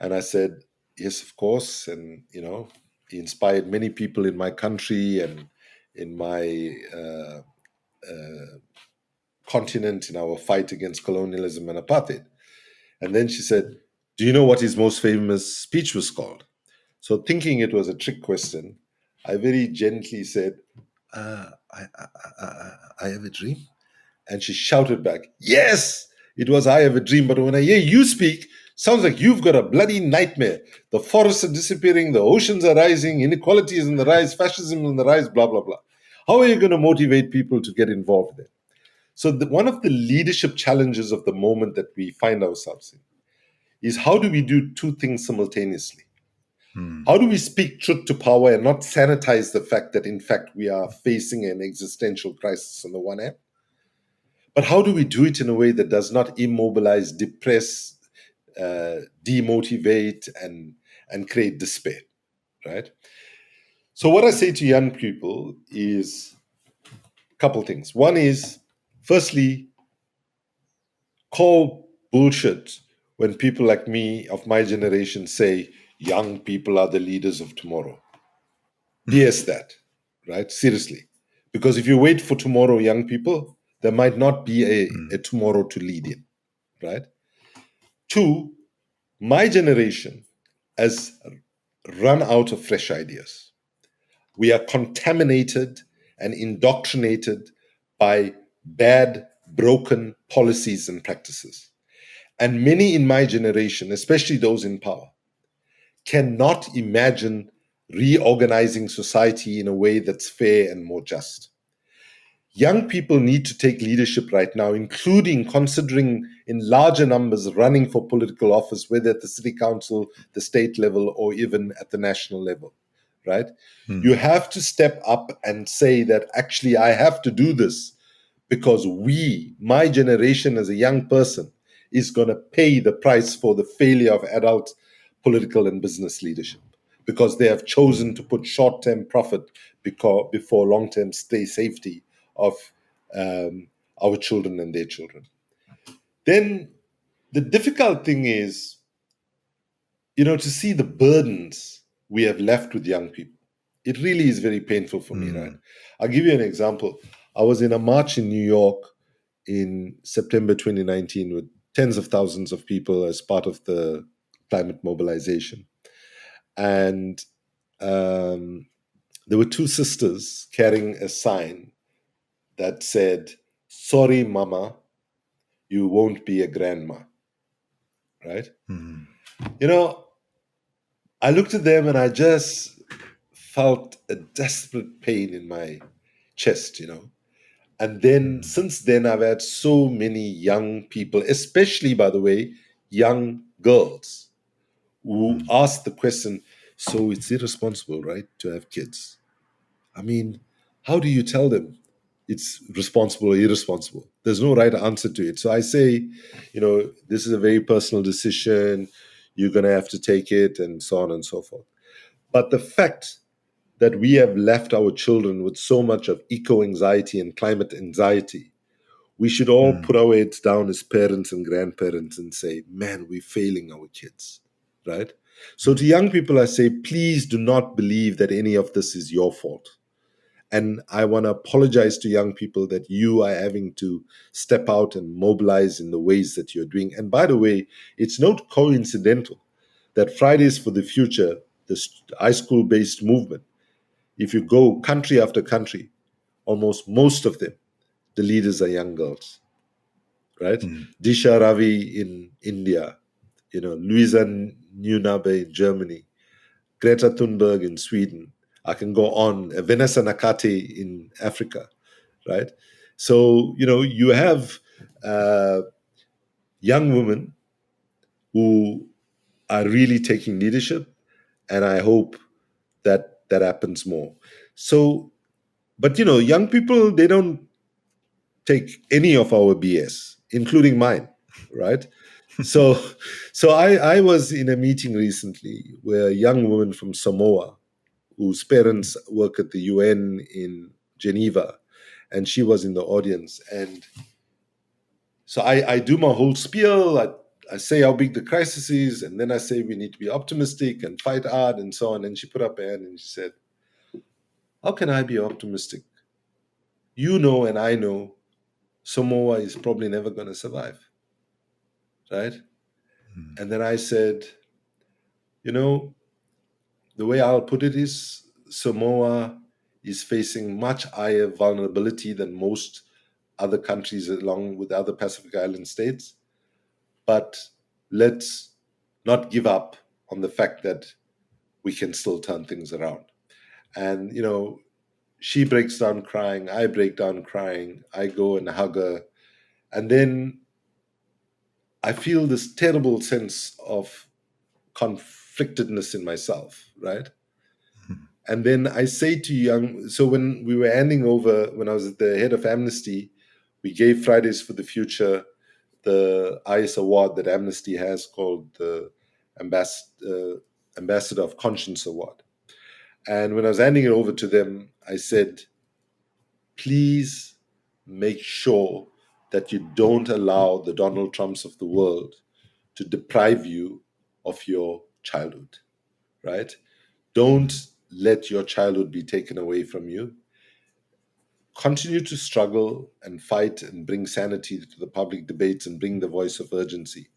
And I said, "Yes, of course. And, he inspired many people in my country and in my continent in our fight against colonialism and apartheid." And then she said, "Do you know what his most famous speech was called?" So, thinking it was a trick question, I very gently said, I have a dream." And she shouted back, "Yes, it was I have a dream. But when I hear you speak, sounds like you've got a bloody nightmare. The forests are disappearing, the oceans are rising, inequality is on the rise, fascism is on the rise, blah, blah, blah. How are you going to motivate people to get involved there?" So one of the leadership challenges of the moment that we find ourselves in is, how do we do two things simultaneously? How do we speak truth to power and not sanitize the fact that, in fact, we are facing an existential crisis on the one hand? But how do we do it in a way that does not immobilize, depress, demotivate, and create despair, right? So what I say to young people is a couple things. One is, firstly, call bullshit when people like me of my generation say young people are the leaders of tomorrow. BS that, right? Seriously. Because if you wait for tomorrow, young people, there might not be a tomorrow to lead in, right? Two, my generation has run out of fresh ideas. We are contaminated and indoctrinated by bad, broken policies and practices. And many in my generation, especially those in power, cannot imagine reorganizing society in a way that's fair and more just. Young people need to take leadership right now, including considering in larger numbers running for political office, whether at the city council, the state level, or even at the national level, right? You have to step up and say that, actually, I have to do this because my generation as a young person, is going to pay the price for the failure of adult political and business leadership, because they have chosen to put short-term profit before long-term safety of our children and their children. Then the difficult thing is, to see the burdens we have left with young people. It really is very painful for me, right? I'll give you an example. I was in a march in New York in September 2019 with tens of thousands of people as part of the climate mobilization. And there were two sisters carrying a sign that said, "Sorry, mama, you won't be a grandma," right? I looked at them and I just felt a desperate pain in my chest. And then since then, I've had so many young people, especially, by the way, young girls, who ask the question, so it's irresponsible, right, to have kids? I mean, how do you tell them it's responsible or irresponsible? There's no right answer to it. So I say, this is a very personal decision. You're going to have to take it, and so on and so forth. But the fact that we have left our children with so much of eco-anxiety and climate anxiety, we should all put our heads down as parents and grandparents and say, man, we're failing our kids, right? So to young people, I say, please do not believe that any of this is your fault. And I want to apologize to young people that you are having to step out and mobilize in the ways that you're doing. And by the way, it's not coincidental that Fridays for the Future, this high school-based movement, if you go country after country, almost most of them, the leaders are young girls, right? Disha Ravi in India, Luisa Nunabe in Germany, Greta Thunberg in Sweden. I can go on, Vanessa Nakate in Africa, right? So, you have young women who are really taking leadership, and I hope that happens more. So, but young people, they don't take any of our BS, including mine, right? So I was in a meeting recently where a young woman from Samoa, whose parents work at the UN in Geneva, and she was in the audience. And so I do my whole spiel. I say how big the crisis is, and then I say we need to be optimistic and fight hard and so on. And she put up her hand and she said, how can I be optimistic? You know, and I know Samoa is probably never going to survive, right? And then I said, the way I'll put it is, Samoa is facing much higher vulnerability than most other countries along with other Pacific Island states. But let's not give up on the fact that we can still turn things around. And, She breaks down crying. I break down crying. I go and hug her. And then I feel this terrible sense of conflictedness in myself, right? And then I say to so when we were handing over, when I was at the head of Amnesty, we gave Fridays for the Future the highest award that Amnesty has, called the Ambassador of Conscience Award. And when I was handing it over to them, I said, please make sure that you don't allow the Donald Trumps of the world to deprive you of your childhood, right? Don't let your childhood be taken away from you. Continue to struggle and fight and bring sanity to the public debates and bring the voice of urgency.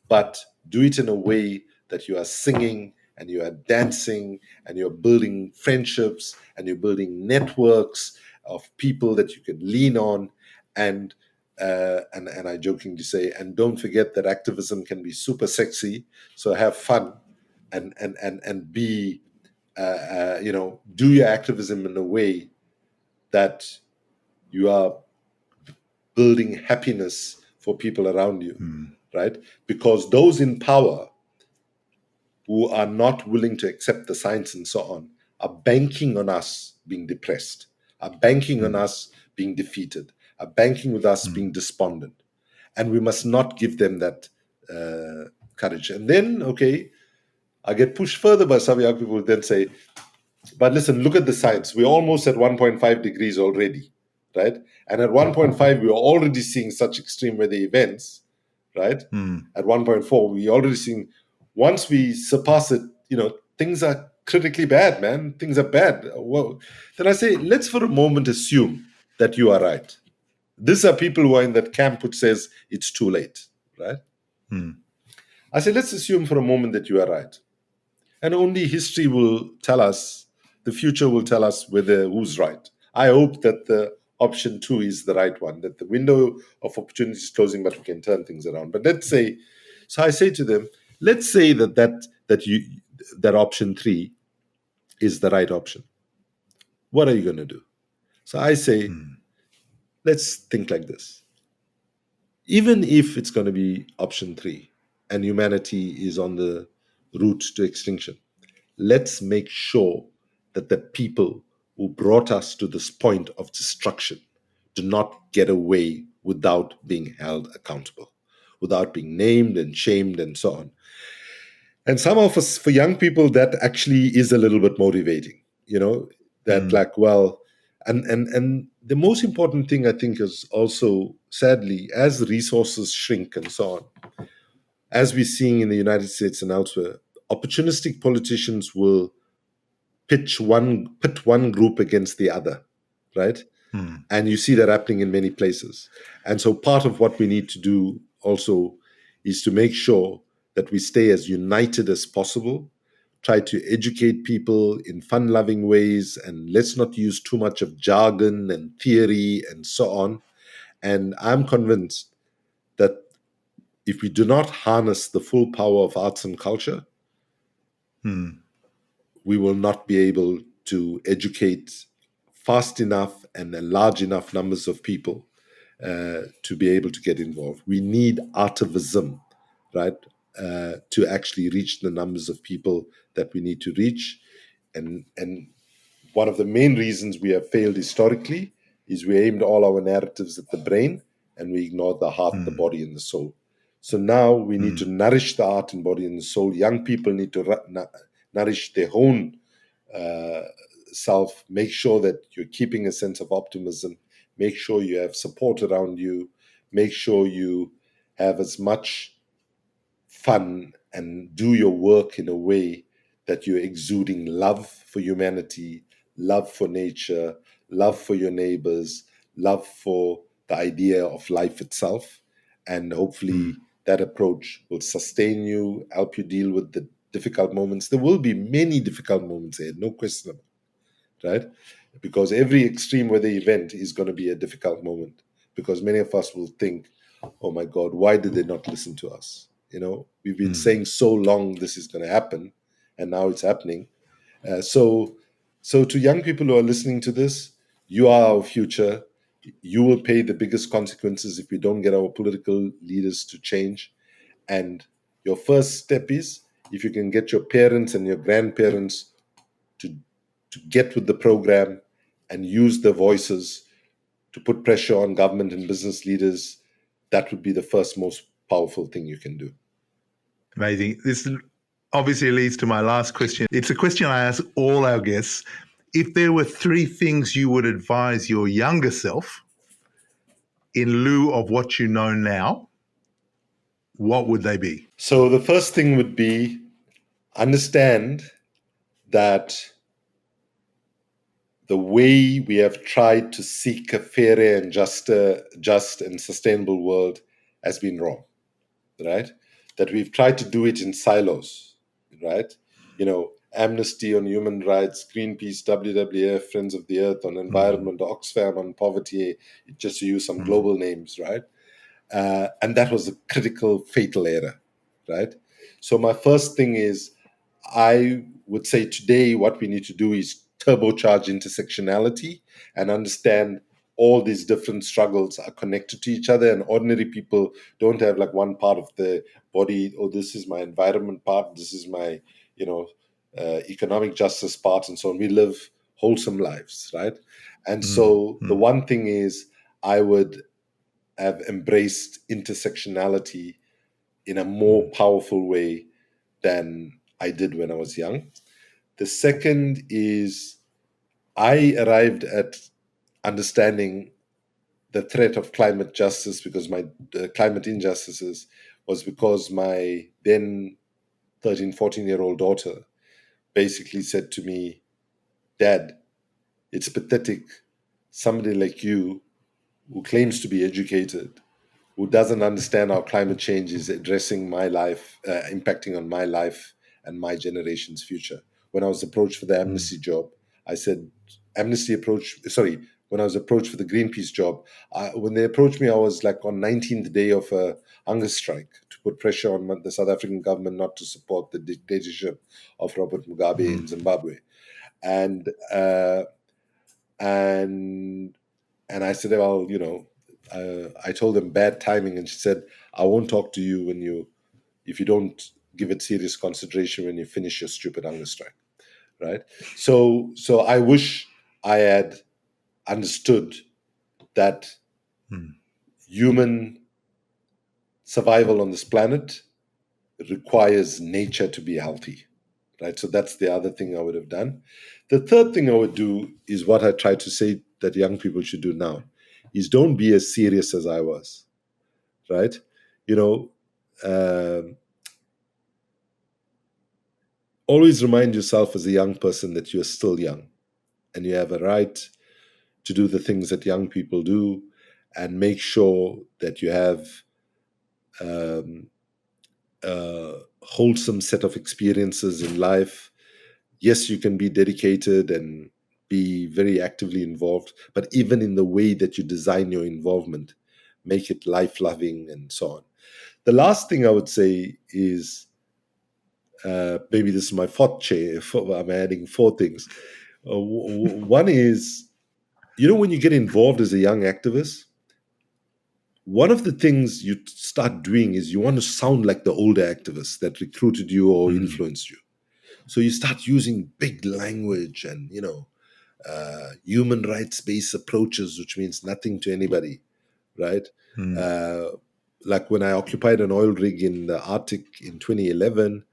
But do it in a way that you are singing and you are dancing and you're building friendships and you're building networks of people that you can lean on. And and I jokingly say, and don't forget that activism can be super sexy. So have fun and be do your activism in a way that you are building happiness for people around you, right? Because those in power who are not willing to accept the science and so on are banking on us being depressed, are banking on us being defeated, are banking with us being despondent. And we must not give them that courage. And then, okay, I get pushed further by some young people who then say, but listen, look at the science. We're almost at 1.5 degrees already, right? And at 1.5, we are already seeing such extreme weather events, right? At 1.4, we're already seeing, once we surpass it, things are critically bad, man. Things are bad. Well, then I say, let's for a moment assume that you are right. These are people who are in that camp which says it's too late, right? I say, let's assume for a moment that you are right. And only history will tell us, the future will tell us who's right. I hope that the option 2 is the right one, that the window of opportunity is closing, but we can turn things around. But let's say, so I say to them, let's say that option 3 is the right option. What are you going to do? So I say, let's think like this. Even if it's going to be option 3 and humanity is on the route to extinction, let's make sure that the people who brought us to this point of destruction do not get away without being held accountable, without being named and shamed and so on. And some of us, for young people, that actually is a little bit motivating, that like, well, and the most important thing I think is also, sadly, as resources shrink and so on, as we're seeing in the United States and elsewhere, opportunistic politicians will pit one group against the other, right? And you see that happening in many places. And so part of what we need to do also is to make sure that we stay as united as possible, try to educate people in fun-loving ways, and let's not use too much of jargon and theory and so on. And I'm convinced that if we do not harness the full power of arts and culture, we will not be able to educate fast enough and large enough numbers of people to be able to get involved. We need artivism, right, to actually reach the numbers of people that we need to reach. And one of the main reasons we have failed historically is we aimed all our narratives at the brain and we ignored the heart, the body, and the soul. So now we need to nourish the heart and body and the soul. Young people need to nourish their own self. Make sure that you're keeping a sense of optimism. Make sure you have support around you. Make sure you have as much fun and do your work in a way that you're exuding love for humanity, love for nature, love for your neighbors, love for the idea of life itself. And hopefully that approach will sustain you, help you deal with the difficult moments. There will be many difficult moments ahead, no question about it, right? Because every extreme weather event is going to be a difficult moment, because many of us will think, oh my God, why did they not listen to us? We've been saying so long this is going to happen, and now it's happening. So So, to young people who are listening to this, you are our future. You will pay the biggest consequences if we don't get our political leaders to change. And your first step is if you can get your parents and your grandparents to get with the program and use their voices to put pressure on government and business leaders, that would be the first most powerful thing you can do. Amazing. This obviously leads to my last question. It's a question I ask all our guests. If there were three things you would advise your younger self in lieu of what you know now, what would they be? So the first thing would be understand that the way we have tried to seek a fairer and just and sustainable world has been wrong, right? That we've tried to do it in silos, right? Amnesty on human rights, Greenpeace, WWF, Friends of the Earth on environment, Oxfam on poverty, just to use some global names, right? And that was a critical, fatal error, right? So my first thing is, I would say today what we need to do is turbocharge intersectionality and understand all these different struggles are connected to each other, and ordinary people don't have like one part of the body, oh, this is my environment part, this is my, economic justice part, and so on. We live wholesome lives, right? And so the one thing is, I would have embraced intersectionality in a more powerful way than I did when I was young. The second is, I arrived at understanding the threat of climate justice because my climate injustices was because my then 13, 14-year-old daughter basically said to me, Dad, it's pathetic. Somebody like you, who claims to be educated, who doesn't understand how climate change is addressing my life, impacting on my life and my generation's future. When I was approached for the amnesty job, I said, when I was approached for the Greenpeace job, when they approached me, I was like on 19th day of a hunger strike to put pressure on the South African government not to support the dictatorship of Robert Mugabe in Zimbabwe. And and and I said, well, I told them bad timing, and she said, I won't talk to you if you don't give it serious consideration when you finish your stupid hunger strike, right? So I wish I had understood that human survival on this planet requires nature to be healthy, right? So that's the other thing I would have done. The third thing I would do is what I try to say that young people should do now, is don't be as serious as I was, right? Always remind yourself as a young person that you're still young and you have a right to do the things that young people do, and make sure that you have a wholesome set of experiences in life. Yes, you can be dedicated and be very actively involved, but even in the way that you design your involvement, make it life-loving and so on. The last thing I would say is, maybe this is my fourth chair, I'm adding four things. One is, when you get involved as a young activist, one of the things you start doing is you want to sound like the older activists that recruited you or influenced you. So you start using big language and, human rights-based approaches, which means nothing to anybody, right? Like when I occupied an oil rig in the Arctic in 2011,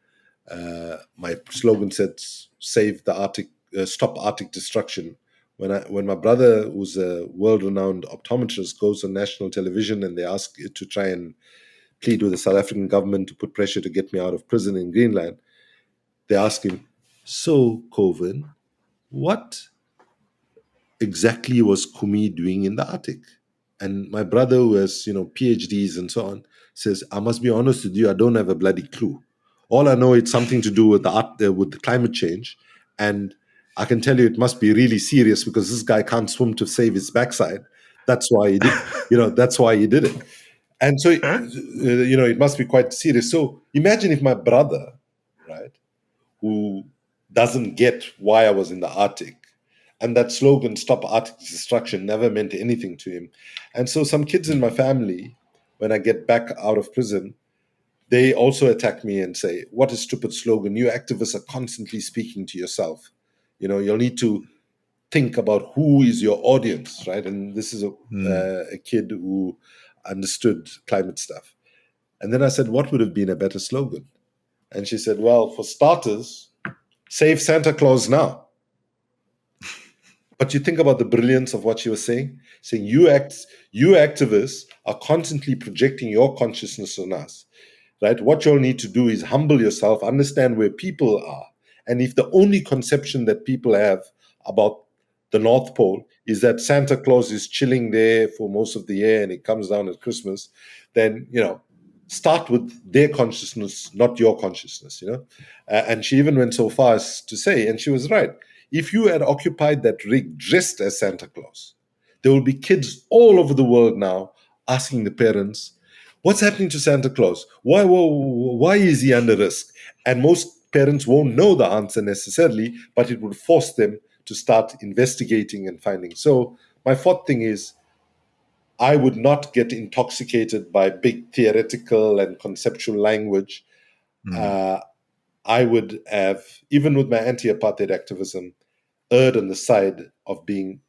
my slogan said, "Save the Arctic, stop Arctic destruction." When my brother, who's a world-renowned optometrist, goes on national television and they ask it to try and plead with the South African government to put pressure to get me out of prison in Greenland, they ask him, "So, Coven, what exactly was Kumi doing in the Arctic?" And my brother, who has PhDs and so on, says, "I must be honest with you, I don't have a bloody clue. All I know, it's something to do with with the climate change, and I can tell you it must be really serious because this guy can't swim to save his backside. That's why he did. That's why he did it. And so, it must be quite serious. So imagine if my brother, right, who doesn't get why I was in the Arctic, And that slogan, "Stop Arctic Destruction," never meant anything to him. And so some kids in my family, when I get back out of prison, they also attack me and say, "What a stupid slogan. You activists are constantly speaking to yourself. You'll need to think about who is your audience," right? And this is a kid who understood climate stuff. And then I said, "What would have been a better slogan?" And she said, "Well, for starters, save Santa Claus now." But you think about the brilliance of what she was saying you activists are constantly projecting your consciousness on us, right? What you'll need to do is humble yourself, understand where people are. And if the only conception that people have about the North Pole is that Santa Claus is chilling there for most of the year and he comes down at Christmas, then, start with their consciousness, not your consciousness, and she even went so far as to say, and she was right, if you had occupied that rig dressed as Santa Claus, there will be kids all over the world now asking the parents, "What's happening to Santa Claus? Why is he under risk?" And most parents won't know the answer necessarily, but it would force them to start investigating and finding. So my fourth thing is, I would not get intoxicated by big theoretical and conceptual language. I would have, even with my anti-apartheid activism, erred on the side of being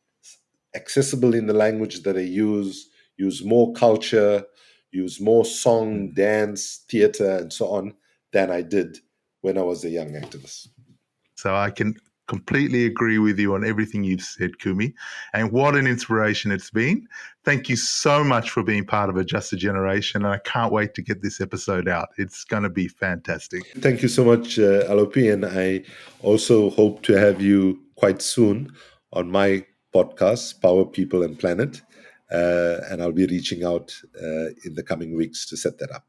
accessible in the language that I use more culture, use more song, dance, theater, and so on than I did when I was a young activist. So I can completely agree with you on everything you've said, Kumi. And what an inspiration it's been. Thank you so much for being part of A Just a Generation. And I can't wait to get this episode out. It's going to be fantastic. Thank you so much, Alopi. And I also hope to have you quite soon on my podcast, Power, People and Planet. And I'll be reaching out in the coming weeks to set that up.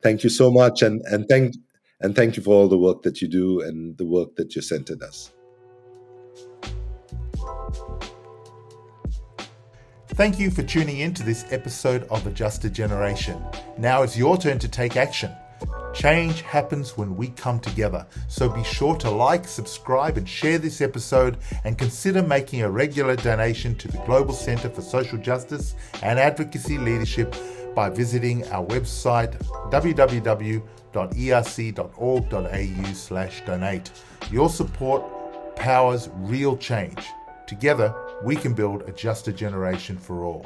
Thank you so much. And thank you for all the work that you do and the work that your center does. Thank you for tuning in to this episode of A Just a Generation. Now it's your turn to take action. Change happens when we come together. So be sure to like, subscribe, and share this episode, and consider making a regular donation to the Global Center for Social Justice and Advocacy Leadership by visiting our website www.erc.org.au/donate. Your support powers real change. Together, we can build a juster generation for all.